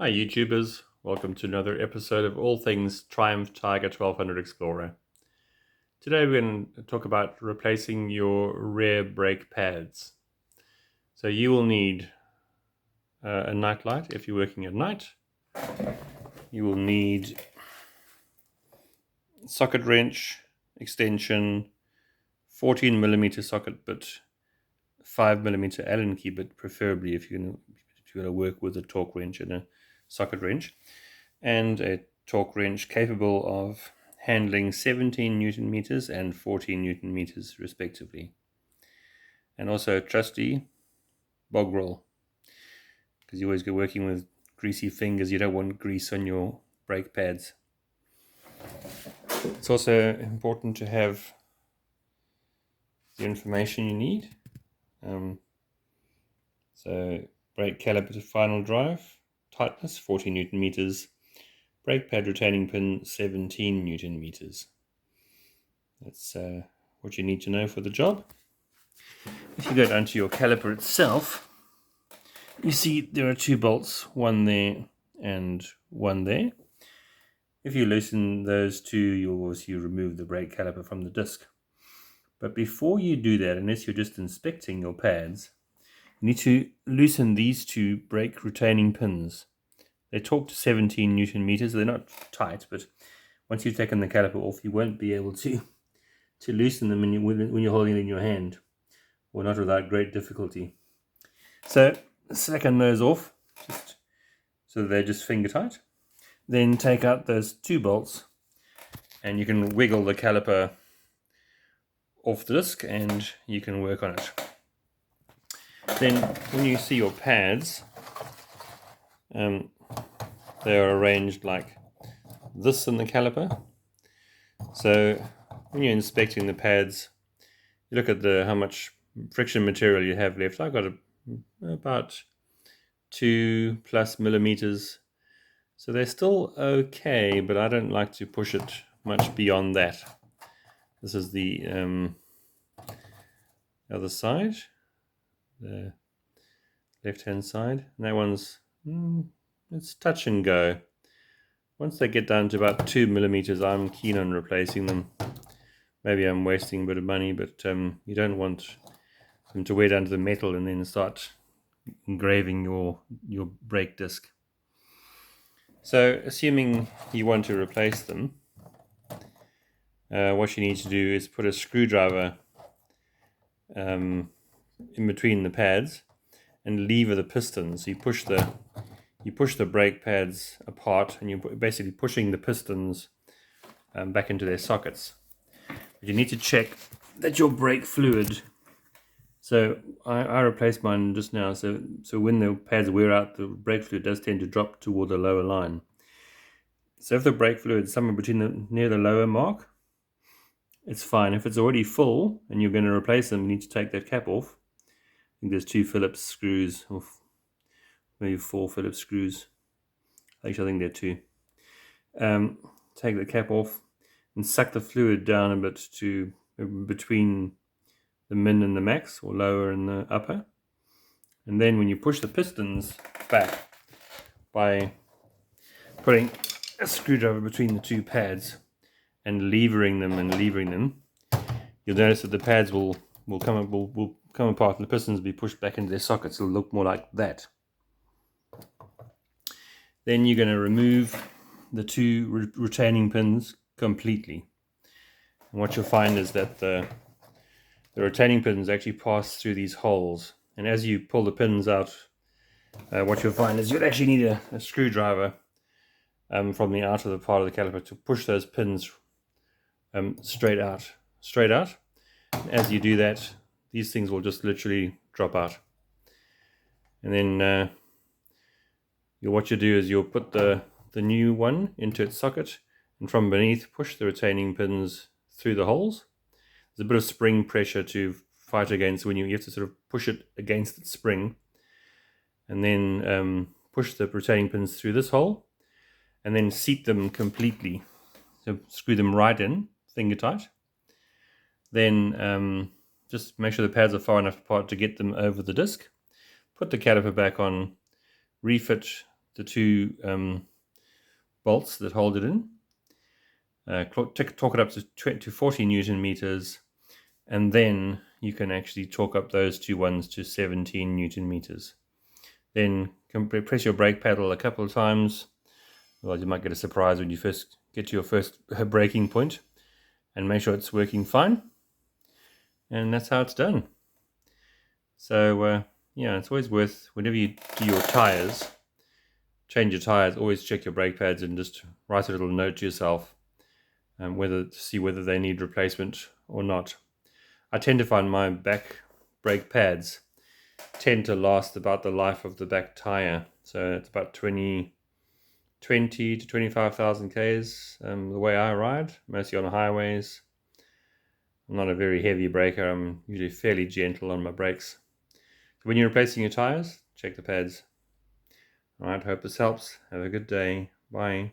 Hi YouTubers, welcome to another episode of All Things Triumph Tiger 1200 Explorer. Today we're going to talk about replacing your rear brake pads. So you will need a night light if you're working at night. You will need socket wrench, extension, 14mm socket bit, 5mm Allen key bit, preferably if you're going to work with a torque wrench and a socket wrench, and a torque wrench capable of handling 17 Newton meters and 14 Newton meters respectively. And also a trusty bog roll, because you always go working with greasy fingers. You don't want grease on your brake pads. It's also important to have the information you need. So brake caliper to final drive, tightness 14 Newton meters, brake pad retaining pin 17 Newton meters. That's what you need to know for the job. If you go down to your caliper itself, you see there are two bolts, one there and one there. If you loosen those two, you'll obviously remove the brake caliper from the disc. But before you do that, unless you're just inspecting your pads, you need to loosen these two brake retaining pins. They torque to 17 Newton meters. They're not tight, but once you've taken the caliper off, you won't be able to loosen them when you're holding it in your hand, or not without great difficulty. So slacken those off, just so they're just finger tight. Then take out those two bolts, and you can wiggle the caliper off the disc, and you can work on it. Then when you see your pads, they are arranged like this in the caliper. So when you're inspecting the pads, you look at how much friction material you have left. I've got about 2+ millimeters, so they're still okay, but I don't like to push it much beyond that. This is the other side, the left-hand side, and that one's it's touch and go. Once they get down to about 2 millimeters, I'm keen on replacing them. Maybe I'm wasting a bit of money, but you don't want them to wear down to the metal and then start engraving your brake disc. So assuming you want to replace them, what you need to do is put a screwdriver in between the pads and lever the pistons. So you push the brake pads apart, and you're basically pushing the pistons back into their sockets. But you need to check that your brake fluid. So I replaced mine just now. So when the pads wear out, the brake fluid does tend to drop toward the lower line. So if the brake fluid is somewhere near the lower mark, it's fine. If it's already full and you're going to replace them, you need to take that cap off. I think there's 2 Phillips screws, or maybe 4 Phillips screws. Actually, I think there are 2. Take the cap off and suck the fluid down a bit to between the min and the max, or lower and the upper. And then when you push the pistons back by putting a screwdriver between the 2 pads and levering them, you'll notice that the pads will come apart, and the pistons will be pushed back into their sockets. It'll look more like that. Then you're going to remove the 2 retaining pins completely. And what you'll find is that the retaining pins actually pass through these holes. And as you pull the pins out, what you'll find is you'll actually need a screwdriver from the outer part of the caliper to push those pins straight out. As you do that, these things will just literally drop out. And then what you do is you'll put the new one into its socket, and from beneath push the retaining pins through the holes. There's a bit of spring pressure to fight against when you have to sort of push it against its spring, and then push the retaining pins through this hole, and then seat them completely. So screw them right in, finger tight. Then just make sure the pads are far enough apart to get them over the disc. Put the caliper back on, refit two bolts that hold it in. Torque it up to 40 Newton meters, and then you can actually torque up those two ones to 17 Newton meters. Then press your brake pedal a couple of times. Well, you might get a surprise when you first get to your first braking point, and make sure it's working fine. And that's how it's done. So yeah, it's always worth, whenever you do your tires, change your tires, always check your brake pads and just write a little note to yourself, to see whether they need replacement or not. I tend to find my back brake pads tend to last about the life of the back tire, so it's about 20 to 25,000 Ks the way I ride, mostly on highways. I'm not a very heavy braker, I'm usually fairly gentle on my brakes. So when you're replacing your tires, check the pads. Alright, hope this helps. Have a good day. Bye.